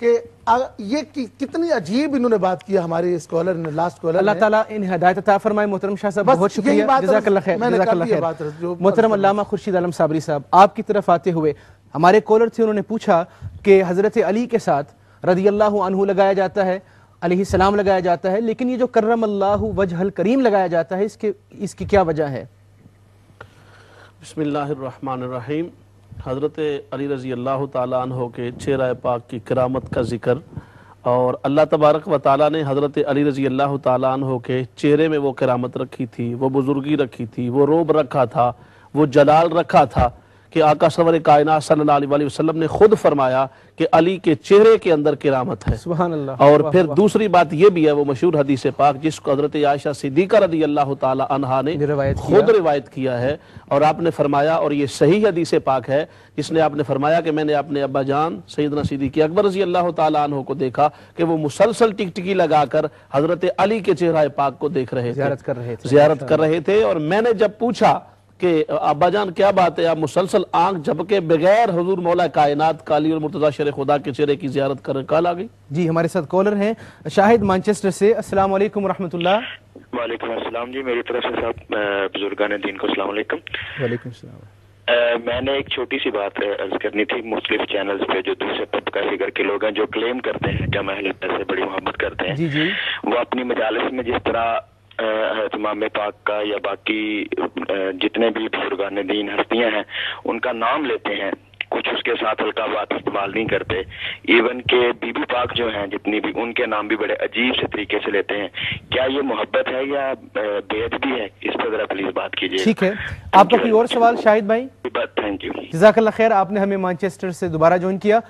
کہ یہ کتنی عجیب انہوں نے بات کیا ہمارے اسکالر نے، لاسٹ اسکالر نے۔ اللہ تعالیٰ ان ہدایت عطا فرمائے۔ محترم شاہ صاحب بہت شکریہ، جزاک اللہ خیر، جزاک اللہ خیر۔ محترم علامہ خورشید عالم صابری صاحب، آپ کی طرف آتے ہوئے ہمارے کالر تھے، انہوں نے پوچھا کہ حضرت علی کے ساتھ رضی اللہ عنہ لگایا جاتا ہے، علیہ السلام لگایا جاتا ہے، لیکن یہ جو کرم اللہ وجہ الکریم لگایا جاتا ہے اس کی کیا وجہ ہے؟ بسم اللہ الرحمن الرحیم۔ حضرت علی رضی اللہ تعالیٰ عنہ کے چہرہ پاک کی کرامت کا ذکر، اور اللہ تبارک و تعالیٰ نے حضرت علی رضی اللہ تعالیٰ عنہ کے چہرے میں وہ کرامت رکھی تھی، وہ بزرگی رکھی تھی، وہ روب رکھا تھا، وہ جلال رکھا تھا کہ آقا سرور کائنات صلی اللہ علیہ وسلم نے خود فرمایا کہ علی کے چہرے کے اندر کرامت ہے۔ سبحان اللہ۔ اور پھر دوسری بات یہ بھی ہے، وہ مشہور حدیث پاک جس کو حضرت عائشہ صدیقہ رضی اللہ تعالی عنہا نے خود روایت کیا ہے، اور آپ نے فرمایا، اور یہ صحیح حدیث پاک ہے، جس نے آپ نے فرمایا کہ میں نے اپنے ابا جان سیدنا صدیق اکبر رضی اللہ تعالی عنہ کو دیکھا کہ وہ مسلسل ٹکٹکی لگا کر حضرت علی کے چہرہ پاک کو دیکھ رہے تھے، زیارت کر رہے تھے۔ اور میں نے جب پوچھا کہ ابا جان کیا بات ہے، آپ مسلسل آنکھ جھپکے بغیر حضور مولا کائنات علی اور مرتضیٰ شیر خدا کے چہرے کی زیارت کر کال آ گئی؟ جی ہمارے ساتھ کالر ہیں شاہد مانچسٹر سے۔ السلام علیکم ورحمۃ اللہ۔ وعلیکم السلام جی، میری طرف سے سب بزرگان دین کو السلام علیکم۔ وعلیکم السلام۔ میں نے ایک چھوٹی سی بات عرض کرنی تھی۔ مختلف چینلز پہ جو دوسرے طبقہ فکر کے لوگ ہیں جو کلیم کرتے ہیں جمع اہل بیت سے بڑی محبت کرتے ہیں، جی جی، وہ اپنی مجالس میں جس طرح امام پاک کا یا باقی جتنے بھی بزرگان دین ہستیاں ہیں ان کا نام لیتے ہیں، کچھ اس کے ساتھ ہلکا بات استعمال نہیں کرتے، ایون کہ بی بی پاک جو ہیں جتنی بھی، ان کے نام بھی بڑے عجیب سے طریقے سے لیتے ہیں۔ کیا یہ محبت ہے یا بے ادبی ہے؟ اس پر ذرا پلیز بات کیجیے۔ ٹھیک ہے، آپ کا کوئی اور سوال شاہد بھائی؟ تھینک یو، جزاک اللہ خیر، آپ نے ہمیں مانچسٹر سے دوبارہ جوائن کیا۔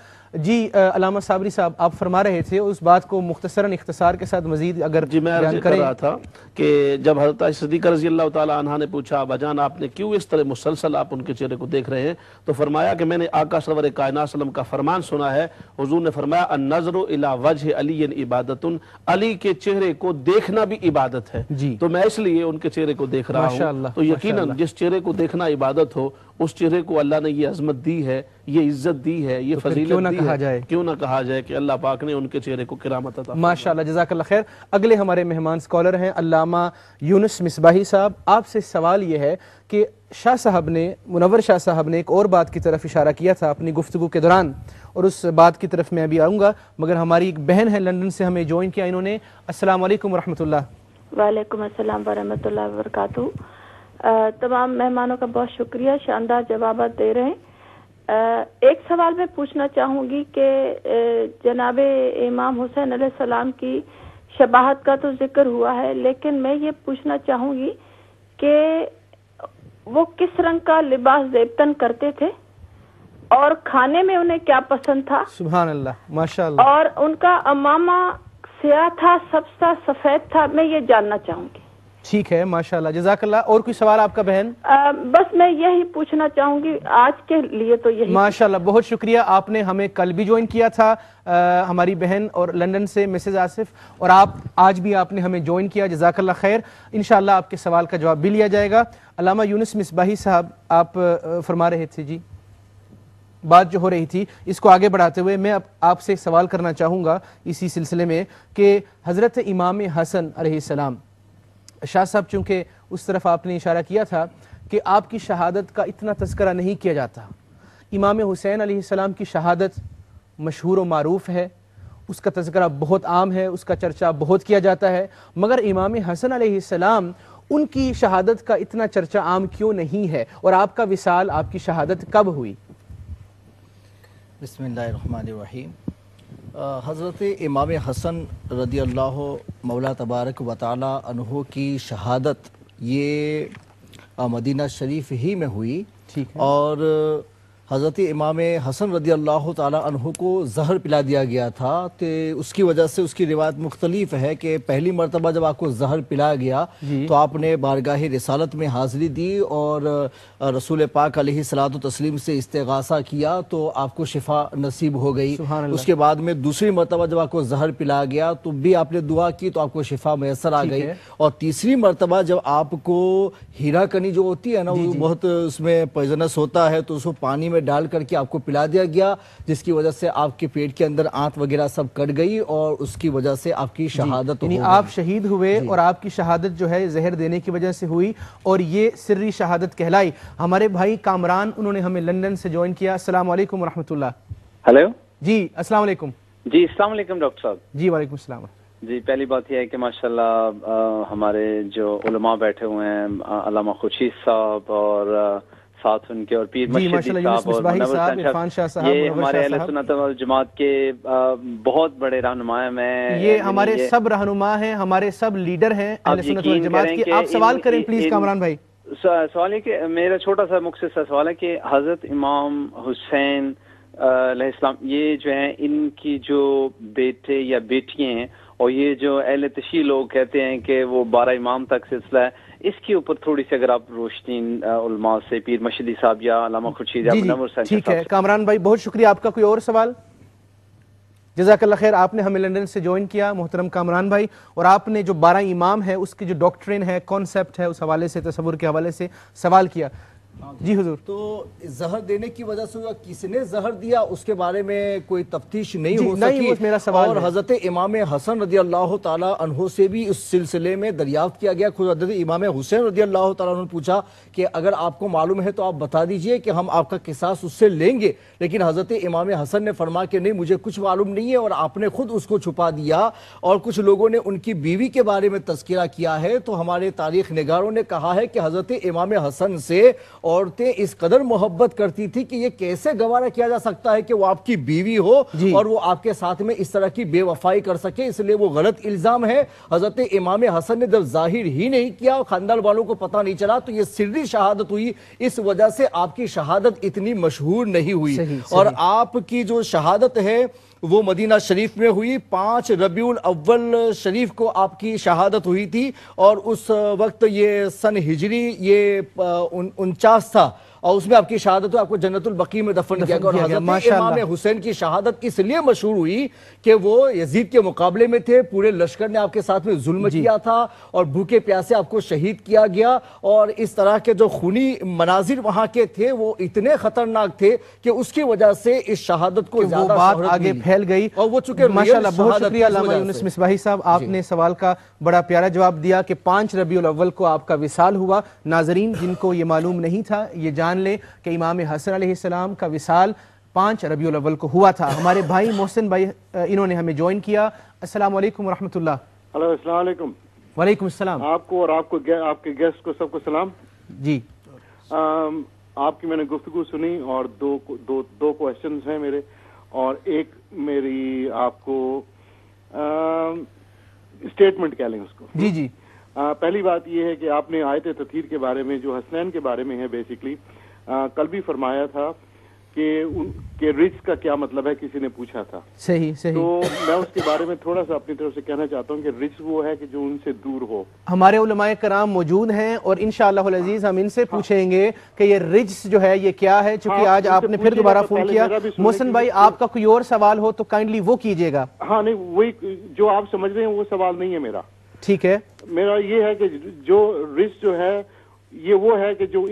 جی علامہ صابری صاحب، آپ فرما رہے تھے اس بات کو مختصراً اختصار کے ساتھ مزید اگر جی میں عرض کر رہا تھا کہ جب حضرت صدیقہ رضی اللہ تعالی عنہ نے پوچھا ابا جان آپ نے کیوں اس طرح مسلسل آپ ان کے چہرے کو دیکھ رہے ہیں، تو فرمایا کہ میں نے آقا سرور کائنات صلی اللہ علیہ وسلم کا فرمان سنا ہے، حضور نے فرمایا النظر الی وجہ علی عبادت، علی کے چہرے کو دیکھنا بھی عبادت ہے، تو میں اس لیے ان کے چہرے کو دیکھ رہا ہوں۔ تو یقیناً جس چہرے کو دیکھنا عبادت ہو، اس چہرے کو اللہ نے یہ عظمت دی ہے، یہ عزت دی ہے، یہ فضیلت دی ہے، کیوں نہ کہا جائے کہ اللہ پاک نے ان کے چہرے کو کرامت عطا۔ ماشاءاللہ، جزاک اللہ خیر۔ اگلے ہمارے مہمان اسکالر ہیں علامہ یونس مصباحی صاحب۔ آپ سے سوال یہ ہے کہ شاہ صاحب نے، منور شاہ صاحب نے ایک اور بات کی طرف اشارہ کیا تھا اپنی گفتگو کے دوران، اور اس بات کی طرف میں ابھی آؤں گا، مگر ہماری ایک بہن ہے لندن سے ہمیں جوائن کیا انہوں نے۔ السلام علیکم ورحمۃ اللہ۔ وعلیکم السلام ورحمۃ اللہ وبرکاتہ۔ تمام مہمانوں کا بہت شکریہ، شاندار جوابات دے رہے ہیں۔ ایک سوال میں پوچھنا چاہوں گی کہ جناب امام حسین علیہ السلام کی شباہت کا تو ذکر ہوا ہے، لیکن میں یہ پوچھنا چاہوں گی کہ وہ کس رنگ کا لباس زیبتن کرتے تھے اور کھانے میں انہیں کیا پسند تھا؟ سبحان اللہ، ماشاءاللہ۔ اور ان کا امامہ سیاہ تھا، سبز تھا، سفید تھا، میں یہ جاننا چاہوں گی۔ ٹھیک ہے، ماشاءاللہ، جزاک اللہ۔ اور کوئی سوال آپ کا بہن؟ بس میں یہی پوچھنا چاہوں گی آج کے لیے تو یہی۔ ماشاءاللہ، بہت شکریہ۔ آپ نے ہمیں کل بھی جوائن کیا تھا، ہماری بہن اور لندن سے مسز آصف، اور آج بھی آپ نے ہمیں جوائن کیا، جزاک اللہ خیر۔ انشاءاللہ آپ کے سوال کا جواب بھی لیا جائے گا۔ علامہ یونس مصباحی صاحب، آپ فرما رہے تھے، جی بات جو ہو رہی تھی اس کو آگے بڑھاتے ہوئے میں آپ سے سوال کرنا چاہوں گا اسی سلسلے میں کہ حضرت امام حسن علیہ السلام، شاہ صاحب چونکہ اس طرف آپ نے اشارہ کیا تھا کہ آپ کی شہادت کا اتنا تذکرہ نہیں کیا جاتا، امام حسین علیہ السلام کی شہادت مشہور و معروف ہے، اس کا تذکرہ بہت عام ہے، اس کا چرچہ بہت کیا جاتا ہے، مگر امام حسن علیہ السلام ان کی شہادت کا اتنا چرچہ عام کیوں نہیں ہے، اور آپ کا وصال، آپ کی شہادت کب ہوئی؟ بسم اللہ الرحمن الرحیم۔ حضرت امام حسن رضی اللہ مولا تبارک و تعالی عنہ کی شہادت یہ مدینہ شریف ہی میں ہوئی، اور حضرت امام حسن رضی اللہ تعالی عنہ کو زہر پلا دیا گیا تھا، تو اس کی وجہ سے اس کی روایت مختلف ہے کہ پہلی مرتبہ جب آپ کو زہر پلایا گیا تو آپ نے بارگاہ رسالت میں حاضری دی اور رسول پاک علیہ الصلوۃ والتسلیم سے استغاثہ کیا تو آپ کو شفا نصیب ہو گئی۔ اس کے بعد میں دوسری مرتبہ جب آپ کو زہر پلایا گیا تو بھی آپ نے دعا کی تو آپ کو شفا میسر آ گئی، اور تیسری مرتبہ جب آپ کو ہیرا کنی جو ہوتی ہے نا، وہ بہت اس میں پوائزنس ہوتا ہے، تو اس کو پانی میں میں ڈال کر کے آپ کو پلا دیا گیا، جس کی وجہ سے آپ کے پیٹ کے اندر آنت وغیرہ سب کٹ گئی اور اس کی وجہ سے آپ کی شہادت یعنی آپ شہید ہوئے اور آپ کی شہادت جو ہے زہر دینے کی وجہ سے ہوئی اور یہ سری شہادت کہلائی۔ ہمارے بھائی کامران انہوں نے ہمیں لندن سے جوائن کیا۔ السلام علیکم ورحمۃ اللہ۔ ہیلو جی السلام علیکم۔ جی السلام علیکم ڈاکٹر صاحب۔ جی وعلیکم السلام۔ جی پہلی بات یہ ہے کہ ماشاءاللہ ہمارے جو علماء بیٹھے ہوئے ہیں، علامہ خورشید صاحب اور ساتھ ان کے اور پیر مشہدی صاحب اور منور صاحب، یہ ہمارے اہل سنت والجماعت کے بہت بڑے رہنما ہیں۔ یہ ہمارے سب رہنما ہیں، ہمارے سب لیڈر ہیں اہل سنت والجماعت کے۔ آپ سوال کریں پلیز کامران بھائی۔ سوال ہے کہ میرا چھوٹا سا مختصر سوال ہے کہ حضرت امام حسین علیہ السلام یہ جو ہیں ان کی جو بیٹے یا بیٹیاں ہیں اور یہ جو اہل تشیع لوگ کہتے ہیں کہ وہ 12 امام تک سلسلہ ہے، اس کے اوپر تھوڑی سی اگر آپ روشنی علماء سے، پیر مشہدی صاحب یا علامہ خورشید یا منور صاحب۔ ٹھیک ہے کامران بھائی، بہت شکریہ آپ کا۔ کوئی اور سوال؟ جزاک اللہ خیر، آپ نے ہمیں لندن سے جوائن کیا محترم کامران بھائی، اور آپ نے جو 12 امام ہے اس کی جو ڈاکٹرین ہے، کانسیپٹ ہے، اس حوالے سے، تصور کے حوالے سے سوال کیا۔ جی حضور۔ تو زہر دینے کی وجہ سے کس نے زہر دیا اس کے بارے میں کوئی تفتیش نہیں ہو سکی، اور حضرت امام حسن رضی اللہ تعالی عنہ سے بھی اس سلسلے میں دریافت کیا گیا۔ خود حضرت امام حسین رضی اللہ تعالی عنہ نے پوچھا کہ اگر آپ کو معلوم ہے تو آپ بتا دیجئے کہ ہم آپ کا قصاص اس سے لیں گے، لیکن حضرت امام حسن نے فرمایا کہ نہیں مجھے کچھ معلوم نہیں ہے، اور آپ نے خود اس کو چھپا دیا۔ اور کچھ لوگوں نے ان کی بیوی کے بارے میں تذکرہ کیا ہے، تو ہمارے تاریخ نگاروں نے کہا ہے کہ حضرت امام حسن سے عورتیں اس قدر محبت کرتی تھی کہ یہ کیسے گوارا کیا جا سکتا ہے کہ وہ آپ کی بیوی ہو اور وہ آپ کے ساتھ میں اس طرح کی بے وفائی کر سکے، اس لیے وہ غلط الزام ہے۔ حضرت امام حسن نے جب ظاہر ہی نہیں کیا، خاندان والوں کو پتہ نہیں چلا، تو یہ سری شہادت ہوئی، اس وجہ سے آپ کی شہادت اتنی مشہور نہیں ہوئی۔ اور آپ کی جو شہادت ہے وہ مدینہ شریف میں ہوئی، 5 ربیع الاول شریف کو آپ کی شہادت ہوئی تھی، اور اس وقت یہ سن ہجری یہ 49 تھا، اور اس میں آپ کی شہادت آپ کو جنت البقیع میں دفن کیا گیا۔ اور حضرت امام حسین کی شہادت اس لیے مشہور ہوئی کہ وہ یزید کے مقابلے میں تھے، پورے لشکر نے آپ کے ساتھ میں ظلم کیا تھا اور بھوکے پیاسے آپ کو شہید کیا گیا، اور اس طرح کے جو خونی مناظر وہاں کے تھے وہ اتنے خطرناک تھے کہ اس کی وجہ سے اس شہادت کو زیادہ بات آگے پھیل گئی۔ اور وہ چونکہ ماشاءاللہ بہت شکریہ علامہ یونس مصباحی صاحب، آپ نے سوال کا بڑا پیارا جواب دیا کہ 5 ربیع الاول کو آپ کا وصال ہوا۔ ناظرین جن کو یہ معلوم نہیں تھا یہ جان لیں کہ امام حسن علیہ السلام کا وصال 5 ربیع الاول کو ہوا تھا۔ ہمارے بھائی محسن بھائی انہوں نے ہمیں جوائن کیا۔ السلام علیکم ورحمۃ اللہ۔ ہلو السلام علیکم۔ وعلیکم السلام۔ آپ کو اور آپ کے گیسٹ کو سب کو سلام۔ جی آپ کی میں نے گفتگو سنی اور دو کوشچنز ہیں میرے، اور ایک میری آپ کو اسٹیٹمنٹ کہہ لیں اس کو۔ جی جی۔ پہلی بات یہ ہے کہ آپ نے آیت تطہیر کے بارے میں جو حسنین کے بارے میں ہے بیسیکلی کل بھی فرمایا تھا کہ رجس کا کیا مطلب ہے، کسی نے پوچھا تھا۔ صحیح صحیح۔ تو میں اس کے بارے میں تھوڑا سا اپنی طرف سے کہنا چاہتا ہوں کہ رجس وہ ہے کہ جو ان سے دور ہو۔ ہمارے علماء کرام موجود ہیں اور انشاءاللہ العزیز ہم ان سے پوچھیں گے کہ یہ رجس جو ہے یہ کیا ہے، چونکہ آج آپ نے پھر دوبارہ فون کیا۔ محسن بھائی آپ کا کوئی اور سوال ہو تو کائنڈلی وہ کیجئے گا۔ ہاں نہیں، وہی جو آپ سمجھ رہے ہیں وہ سوال نہیں ہے میرا۔ ٹھیک ہے۔ میرا یہ ہے کہ جو رجس جو ہے یہ وہ ہے کہ جو